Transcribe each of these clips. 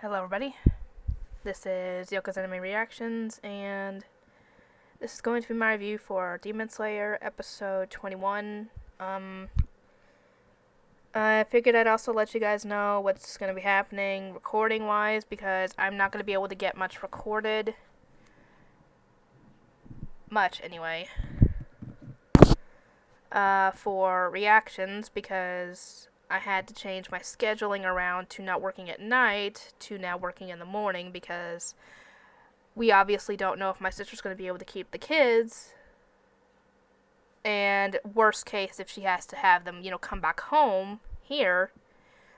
Hello everybody, this is Yoko's Anime Reactions, and this is going to be my review for Demon Slayer episode 21. I figured I'd also let you guys know what's going to be happening recording-wise, because I'm not going to be able to get much recorded. Much, anyway. For reactions, because I had to change my scheduling around to not working at night to now working in the morning, because we obviously don't know if my sister's going to be able to keep the kids. And worst case, if she has to have them, come back home here,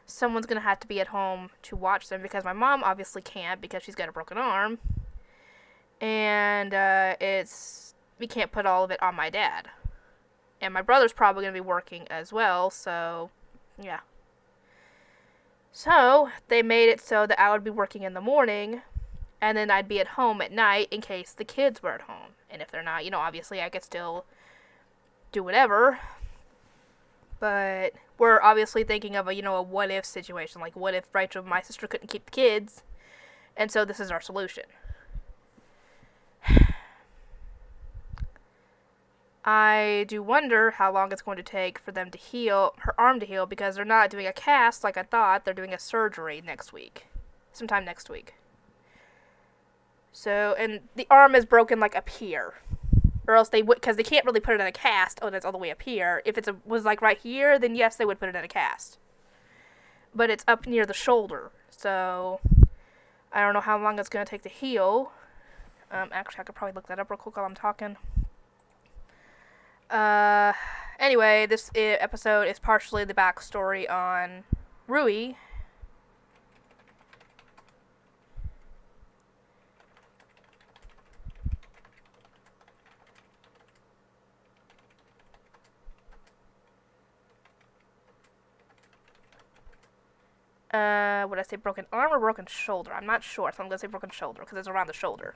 someone's going to have to be at home to watch them, because my mom obviously can't because she's got a broken arm. And we can't put all of it on my dad. And my brother's probably going to be working as well, so yeah. So they made it so that I would be working in the morning, and then I'd be at home at night in case the kids were at home. And if they're not, obviously I could still do whatever. But we're obviously thinking of a what if situation. Like, what if Rachel, my sister, couldn't keep the kids? And so this is our solution. I do wonder how long it's going to take for them to heal, her arm to heal, because they're not doing a cast like I thought. They're doing a surgery next week. Sometime next week. So, and the arm is broken like up here. Or else they would, because they can't really put it in a cast. Oh, that's all the way up here. If it was like right here, then yes, they would put it in a cast. But it's up near the shoulder. So, I don't know how long it's going to take to heal. Actually, I could probably look that up real quick while I'm talking. Anyway, this episode is partially the backstory on Rui. Would I say broken arm or broken shoulder? I'm not sure, so I'm gonna say broken shoulder, because it's around the shoulder.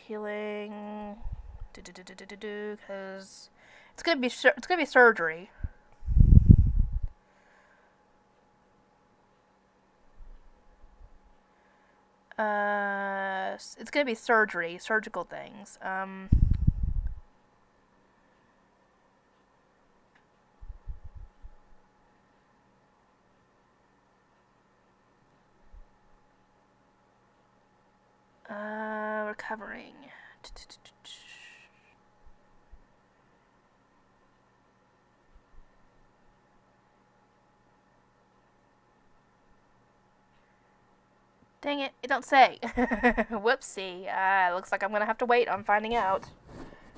Healing, because it's gonna be surgery. It's gonna be surgical things. Recovering. Dang it, it don't say. Whoopsie. Looks like I'm gonna have to wait on finding out.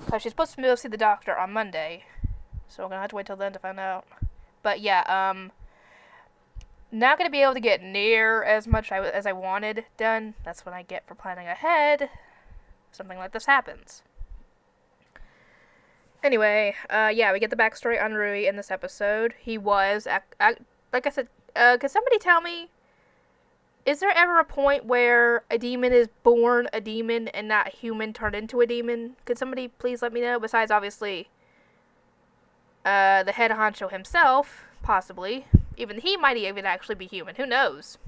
Because she's supposed to go see the doctor on Monday. So we're gonna have to wait till then to find out. But yeah, not gonna be able to get near as much as I wanted done. That's what I get for planning ahead. Something like this happens. Anyway, yeah, we get the backstory on Rui in this episode. He was, like I said, could somebody tell me, is there ever a point where a demon is born a demon and not a human turned into a demon? Could somebody please let me know? Besides, obviously, the head honcho himself, possibly. Even he might even actually be human. Who knows?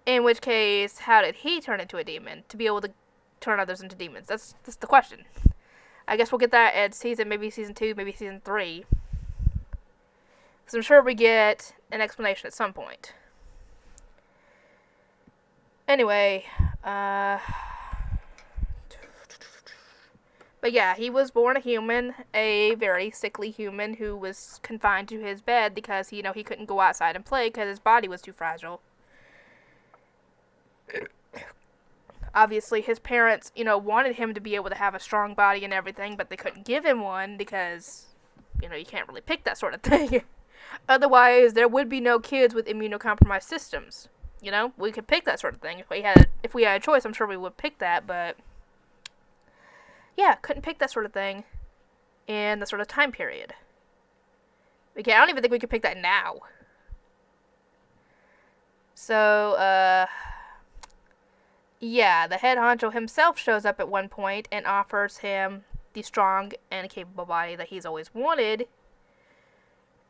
In which case, how did he turn into a demon to be able to turn others into demons? That's the question. I guess we'll get that at maybe season 2, maybe season 3. Because I'm sure we get an explanation at some point. Anyway, but yeah, he was born a human, a very sickly human who was confined to his bed because, he couldn't go outside and play because his body was too fragile. Obviously, his parents, wanted him to be able to have a strong body and everything, but they couldn't give him one because, you can't really pick that sort of thing. Otherwise, there would be no kids with immunocompromised systems. We could pick that sort of thing. If we had a choice, I'm sure we would pick that, but yeah, couldn't pick that sort of thing in the sort of time period. I don't even think we could pick that now. So, yeah, the head honcho himself shows up at one point and offers him the strong and capable body that he's always wanted,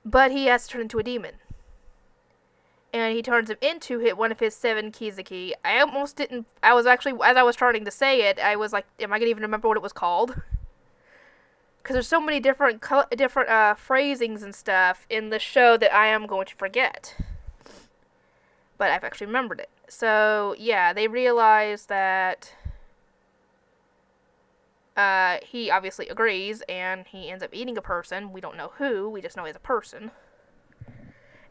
but he has to turn into a demon. And he turns him into one of his 7 Kizuki. I almost didn't... I was actually... As I was starting to say it, I was like, am I going to even remember what it was called? Because there's so many different phrasings and stuff in the show that I am going to forget. But I've actually remembered it. So, yeah, they realize that... he obviously agrees, and he ends up eating a person. We don't know who, we just know he's a person.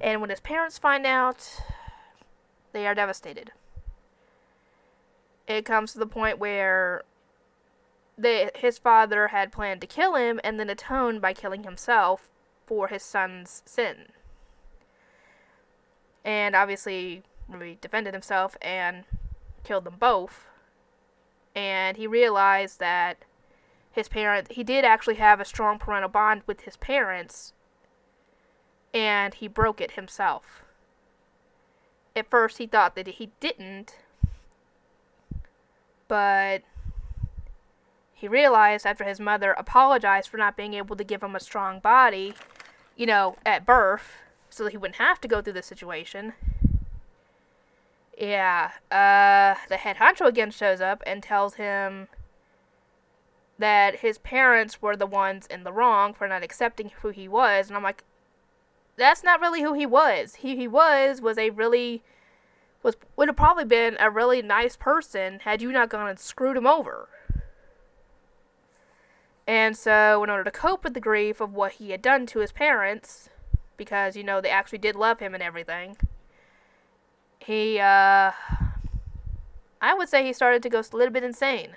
And when his parents find out, they are devastated. It comes to the point where his father had planned to kill him and then atone by killing himself for his son's sin. And obviously, he defended himself and killed them both. And he realized that he did actually have a strong parental bond with his parents, and he broke it himself. At first, he thought that he didn't, but he realized after his mother apologized for not being able to give him a strong body, at birth, so that he wouldn't have to go through this situation. Yeah, the head honcho again shows up and tells him that his parents were the ones in the wrong for not accepting who he was, and I'm like, that's not really who he was. He would have probably been a really nice person had you not gone and screwed him over. And so, in order to cope with the grief of what he had done to his parents, because, they actually did love him and everything, he, I would say he started to go a little bit insane.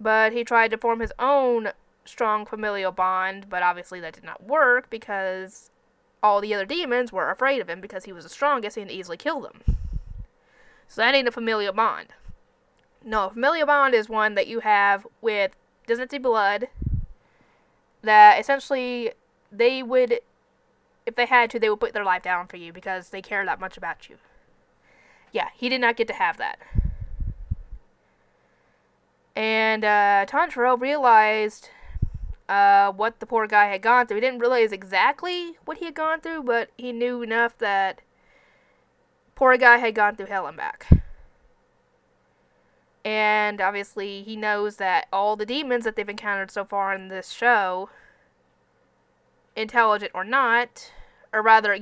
But he tried to form his own strong familial bond, but obviously that did not work because all the other demons were afraid of him because he was the strongest and easily kill them. So that ain't a familial bond. No, a familial bond is one that you have with Disney blood that essentially they would, if they had to, they would put their life down for you because they care that much about you. Yeah, he did not get to have that. And Tanjiro realized what the poor guy had gone through. He didn't realize exactly what he had gone through, but he knew enough that poor guy had gone through hell and back. And obviously he knows that all the demons that they've encountered so far in this show, intelligent or not, or rather,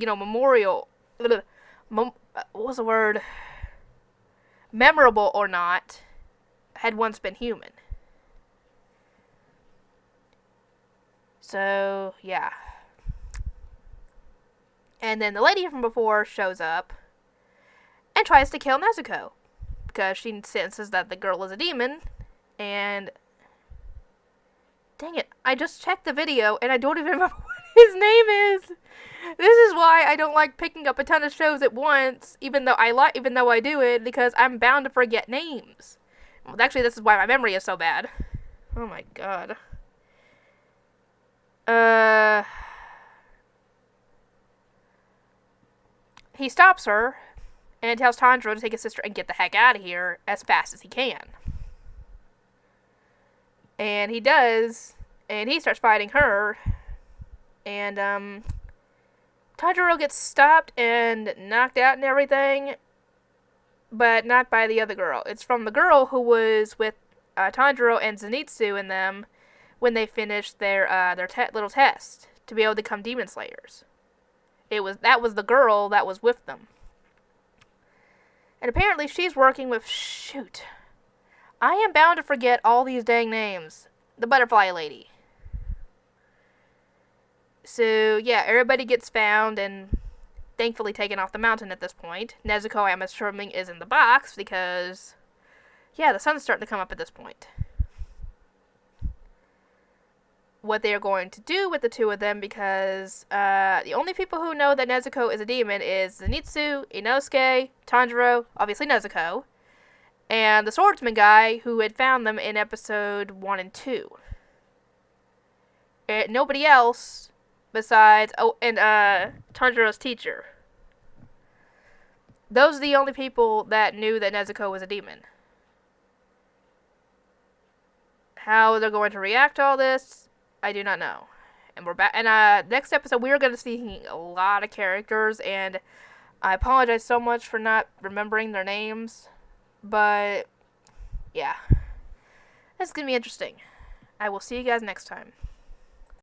memorable or not, had once been human. So, yeah. And then the lady from before shows up and tries to kill Nezuko because she senses that the girl is a demon. And dang it, I just checked the video and I don't even remember what his name is. This is why I don't like picking up a ton of shows at once, even though I do it, because I'm bound to forget names. Well, actually, this is why my memory is so bad. Oh my god. He stops her and tells Tanjiro to take his sister and get the heck out of here as fast as he can. And he does, and he starts fighting her. And, Tanjiro gets stopped and knocked out and everything, but not by the other girl. It's from the girl who was with Tanjiro and Zenitsu and them when they finished their little test to be able to become demon slayers. That was the girl that was with them. And apparently she's working with, I am bound to forget all these dang names. The butterfly lady. So, yeah, everybody gets found and thankfully taken off the mountain at this point. Nezuko, I'm assuming, is in the box because, yeah, the sun's starting to come up at this point. What they are going to do with the two of them, because the only people who know that Nezuko is a demon is Zenitsu, Inosuke, Tanjiro, obviously Nezuko, and the swordsman guy who had found them in episode 1 and 2. Nobody else besides, Tanjiro's teacher. Those are the only people that knew that Nezuko was a demon. How they're going to react to all this, I do not know. And we're back. And next episode, we are going to see a lot of characters, and I apologize so much for not remembering their names, but yeah, this is going to be interesting. I will see you guys next time.